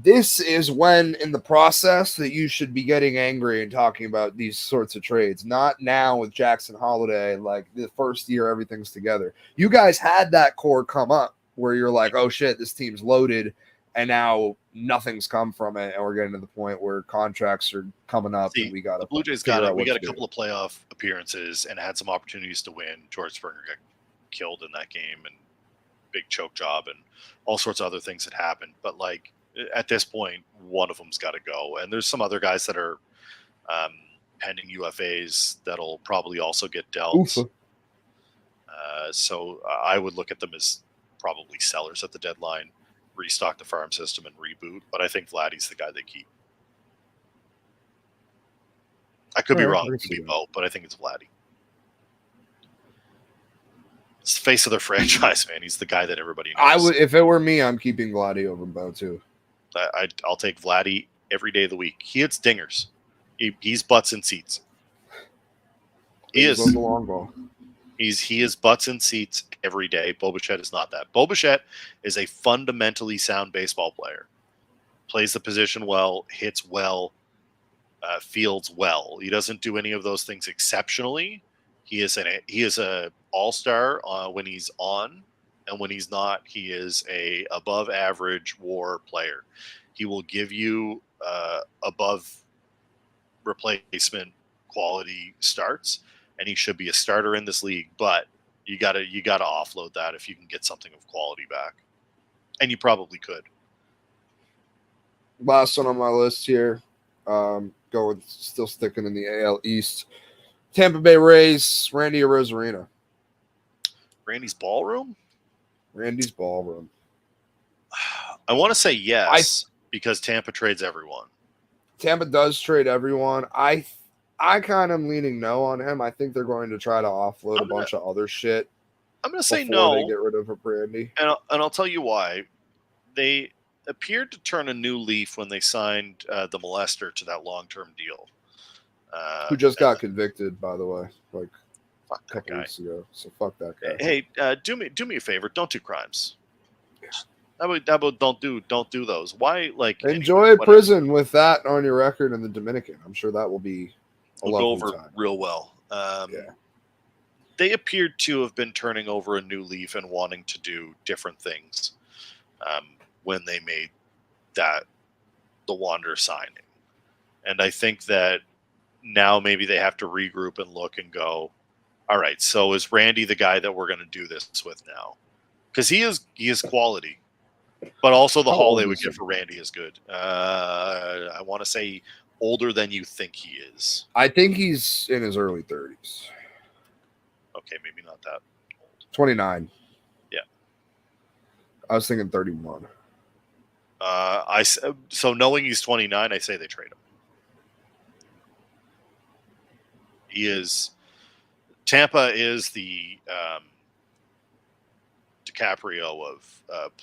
this is when in the process that you should be getting angry and talking about these sorts of trades, not now with Jackson Holiday, like the first year everything's together. You guys had that core come up where you're like, oh shit, this team's loaded, and now nothing's come from it, and we're getting to the point where contracts are coming up. See, and we got the Blue Jays got it. We got a couple of playoff appearances and had some opportunities to win. George Springer got killed in that game and big choke job and all sorts of other things that happened. But like at this point, one of them's got to go. And there's some other guys that are pending UFAs that'll probably also get dealt. So I would look at them as probably sellers at the deadline, restock the farm system and reboot. But I think Vladdy's the guy they keep. I could be wrong. It could be Mo, but I think it's Vladdy. It's the face of their franchise, man. He's the guy that everybody knows. I would, if it were me, I'm keeping Vladdy over Mo too. I'll take Vladdy every day of the week. He hits dingers. He's butts in seats. He is the long ball. He is butts in seats every day. Bo Bichette is not that. Bo Bichette is a fundamentally sound baseball player. Plays the position well, hits well, fields well. He doesn't do any of those things exceptionally. He is a all-star when he's on, and when he's not, he is a above average WAR player. He will give you above replacement quality starts, and he should be a starter in this league. But you gotta offload that if you can get something of quality back, and you probably could. Last one on my list here, still sticking in the AL East. Tampa Bay Rays, Randy Arozarena. Randy's ballroom. I want to say yes because Tampa trades everyone. Tampa does trade everyone. I kind of am leaning no on him. I think they're going to try to offload a bunch of other shit. I'm going to say no. They get rid of Randy. And I'll tell you why. They appeared to turn a new leaf when they signed the molester to that long-term deal. Who just got convicted, by the way, like a couple weeks ago. So fuck that guy. Hey, do me a favor. Don't do crimes. How about don't do those? Why enjoy prison with that on your record in the Dominican? I'm sure that will be go over time. Real well. They appeared to have been turning over a new leaf and wanting to do different things when they made the Wander signing, and I think that now maybe they have to regroup and look and go, all right, so is Randy the guy that we're going to do this with now? Because he is quality, but also the haul they would get for Randy is good. I want to say older than you think he is. I think he's in his early 30s. Okay, maybe not that old. 29. Yeah. I was thinking 31. So knowing he's 29, I say they trade him. Tampa is the DiCaprio of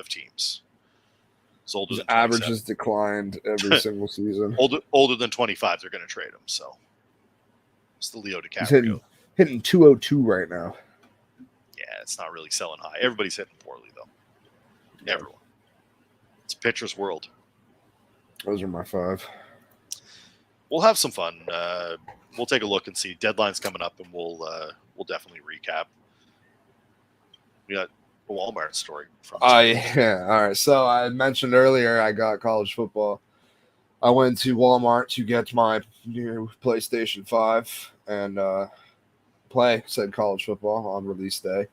teams. His average has declined every single season. Older than 25, they're going to trade him. So it's the Leo DiCaprio. He's hitting 202 right now. Yeah, it's not really selling high. Everybody's hitting poorly though. Yeah. Everyone. It's a pitcher's world. Those are my 5. We'll have some fun. We'll take a look and see. Deadline's coming up, and we'll definitely recap. We got a Walmart story from. Yeah. All right. So I mentioned earlier I got college football. I went to Walmart to get my new PlayStation 5 and play said college football on release day.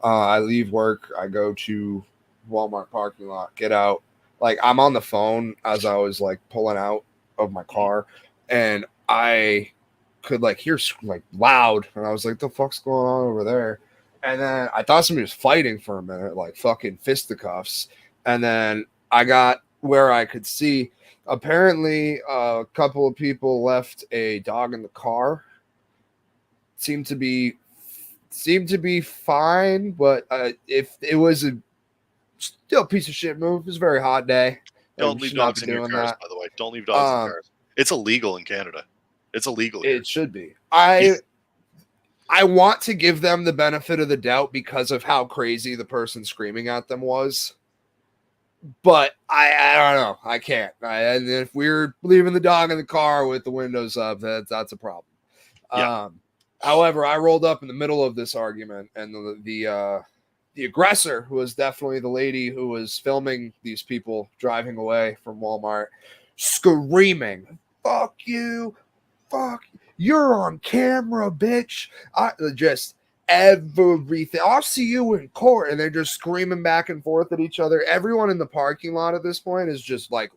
I leave work. I go to Walmart parking lot. Get out. Like I'm on the phone as I was like pulling out of my car, and I could like hear like loud, and I was like, "The fuck's going on over there?" And then I thought somebody was fighting for a minute, like fucking fisticuffs. And then I got where I could see. Apparently, a couple of people left a dog in the car. Seemed to be fine, but if it was still a piece of shit move, it was a very hot day. Don't leave dogs in your cars, by the way. Don't leave dogs in cars. It's illegal in Canada. It's illegal here. It should be. I want to give them the benefit of the doubt because of how crazy the person screaming at them was. But I don't know. I can't. And if we're leaving the dog in the car with the windows up, that's a problem. Yeah. However, I rolled up in the middle of this argument, and the aggressor was definitely the lady who was filming these people driving away from Walmart, screaming, "Fuck you! Fuck! You're on camera, bitch!" Just everything. I'll see you in court. And they're just screaming back and forth at each other. Everyone in the parking lot at this point is just like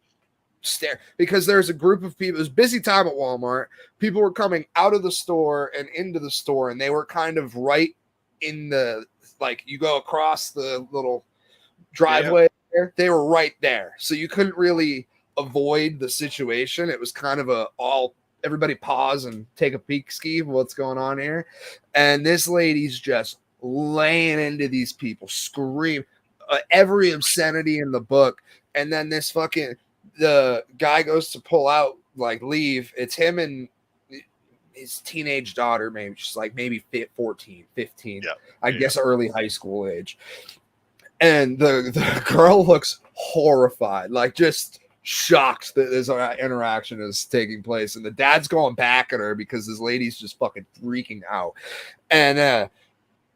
stare, because there's a group of people. It was busy time at Walmart. People were coming out of the store and into the store, and they were kind of right in the, like, you go across the little driveway there. They were right there. So you couldn't really avoid the situation. It was kind of everybody pause and take a peek ski of what's going on here. And this lady's just laying into these people, scream every obscenity in the book. And then the guy goes to pull out, like, leave. It's him and his teenage daughter, maybe she's like maybe 14, 15, I guess early high school age. And the girl looks horrified, like just shocked that this interaction is taking place. And the dad's going back at her because this lady's just fucking freaking out. And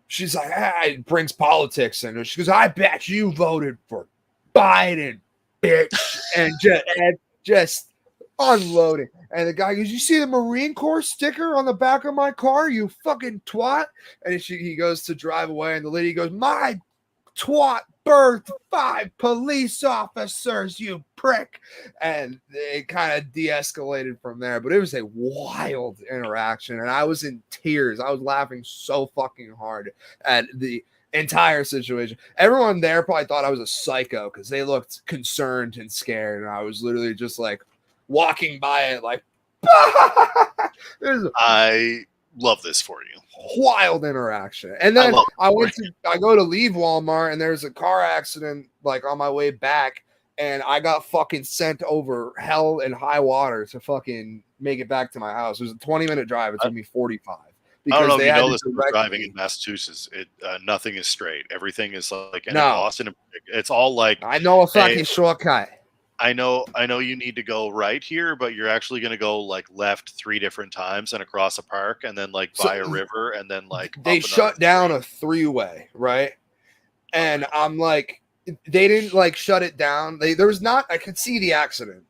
she's like, it brings politics in. She goes, "I bet you voted for Biden, bitch." And just unloading. And the guy goes, "You see the Marine Corps sticker on the back of my car, you fucking twat?" And he goes to drive away, and the lady goes, "My twat birthed 5 police officers, you prick." And it kind of de-escalated from there. But it was a wild interaction, and I was in tears. I was laughing so fucking hard at the entire situation. Everyone there probably thought I was a psycho because they looked concerned and scared, and I was literally just like walking by it like I love this for you. Wild interaction. And then I go to leave Walmart, and there's a car accident like on my way back, and I got fucking sent over hell and high water to fucking make it back to my house. It was a 20-minute drive. It took me 45. I don't know if you know this, driving in Massachusetts, nothing is straight. Everything is like, and in Boston, it's all like, I know a fucking shortcut. I know you need to go right here, but you're actually going to go like left 3 different times and across a park and then like by a river and then like they shut down a 3-way, right? And I'm like, they didn't like shut it down. I could see the accident.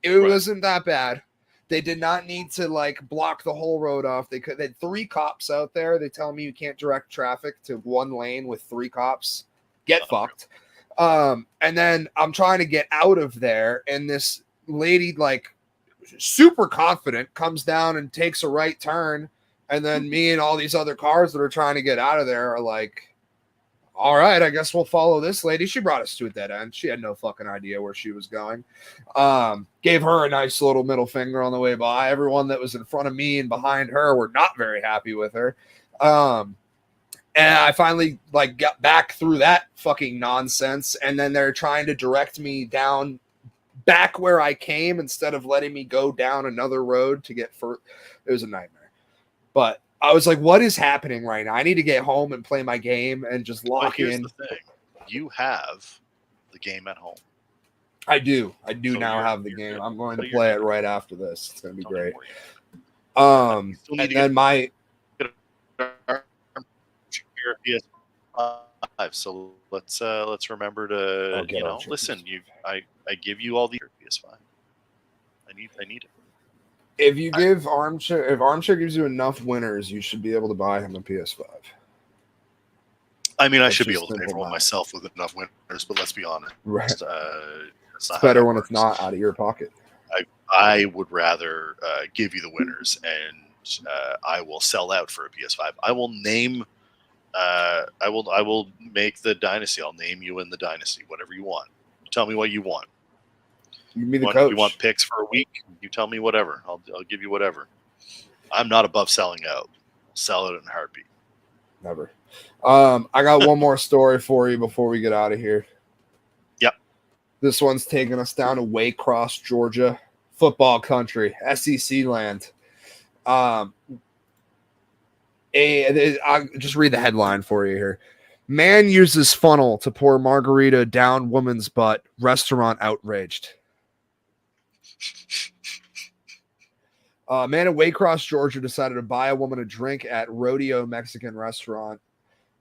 It wasn't that bad. They did not need to like block the whole road off. They had 3 cops out there. They tell me you can't direct traffic to 1 lane with 3 cops. Get fucked. And then I'm trying to get out of there, and this lady, like super confident, comes down and takes a right turn, and then me and all these other cars that are trying to get out of there are like, all right, I guess we'll follow this lady. She brought us to a dead end. She had no fucking idea where she was going. Gave her a nice little middle finger on the way by. Everyone that was in front of me and behind her were not very happy with her. And I finally like got back through that fucking nonsense. And then they're trying to direct me down back where I came instead of letting me go down another road to get further. It was a nightmare. But I was like, what is happening right now? I need to get home and play my game and just lock in. The thing. You have the game at home. I do. I do now have the game. I'm going to play it right after this. It's going to be great. And then my PS5. So let's remember to listen. I give you all the PS5. I need it. If you give Armchair, if Armchair gives you enough winners, you should be able to buy him a PS5. I mean, I should be able to pay for one myself with enough winners, but let's be honest. Right. It's better when it's not out of your pocket. I would rather give you the winners, and I will sell out for a PS5. I will name. I will make the dynasty. I'll name you in the dynasty. Whatever you want. Tell me what you want. You be the coach. You want picks for a week? You tell me whatever. I'll give you whatever. I'm not above selling out. I'll sell it in a heartbeat. Never. I got one more story for you before we get out of here. Yep. This one's taking us down to Waycross, Georgia, football country, SEC land. I'll just read the headline for you here. Man uses funnel to pour margarita down woman's butt. Restaurant outraged. Man in Waycross, Georgia decided to buy a woman a drink at Rodeo Mexican restaurant.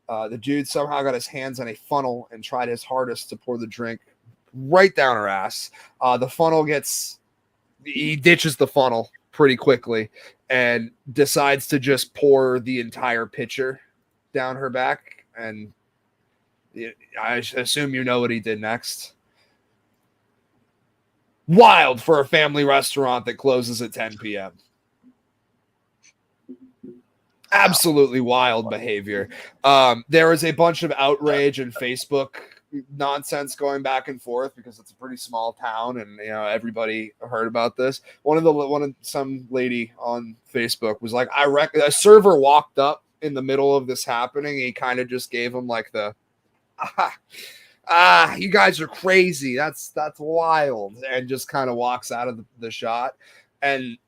The dude somehow got his hands on a funnel and tried his hardest to pour the drink right down her ass. The funnel he ditches the funnel pretty quickly and decides to just pour the entire pitcher down her back. And I assume you know what he did next. Wild for a family restaurant that closes at 10 p.m. Absolutely wild behavior. There was a bunch of outrage and Facebook nonsense going back and forth because it's a pretty small town, and everybody heard about this. Some lady on Facebook was like, a server walked up in the middle of this happening. He kind of just gave him like the you guys are crazy. That's wild, and just kind of walks out of the shot. And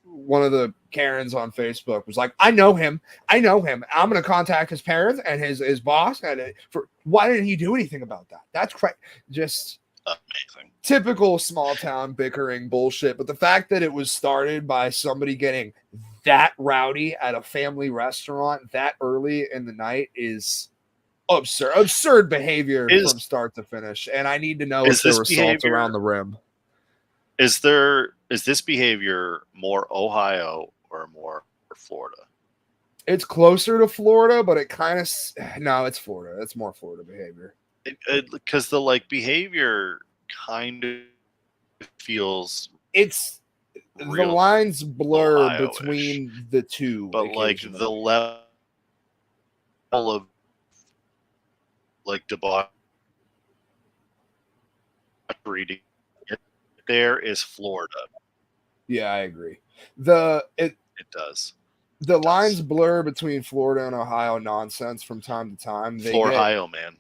one of the Karens on Facebook was like, I know him. I'm going to contact his parents and his boss. And why didn't he do anything about that? That's just amazing. Typical small town bickering bullshit. But the fact that it was started by somebody getting that rowdy at a family restaurant that early in the night is absurd behavior from start to finish. And I need to know if there was salt around the rim. Is this behavior more Ohio or more Florida? It's closer to Florida, but it's Florida. It's more Florida behavior. Because the behavior kind of feels the lines blur Ohio-ish between the two, but the level of debauchery there is Florida. Yeah, I agree. It does. The lines blur between Florida and Ohio nonsense from time to time. Florida, man.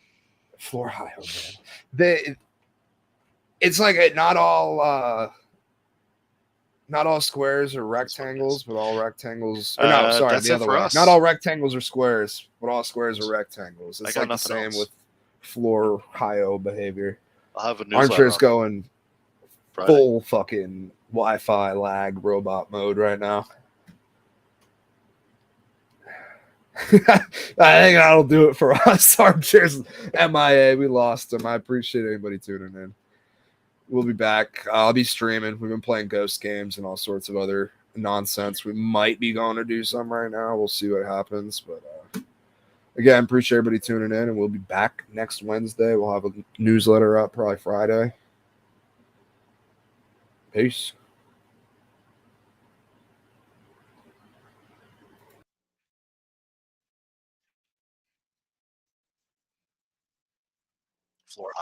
It's like not all squares are rectangles, but all rectangles. The other way. Not all rectangles are squares, but all squares are rectangles. It's like the same with Florida behavior. I'll have a newsletter. Armchair's going full fucking Wi-Fi lag robot mode right now. I think that'll do it for us. Armchair's MIA. We lost him. I appreciate anybody tuning in. We'll be back. I'll be streaming. We've been playing ghost games and all sorts of other nonsense. We might be going to do some right now. We'll see what happens. But again, appreciate everybody tuning in, and we'll be back next Wednesday. We'll have a newsletter up probably Friday. Peace. Florida.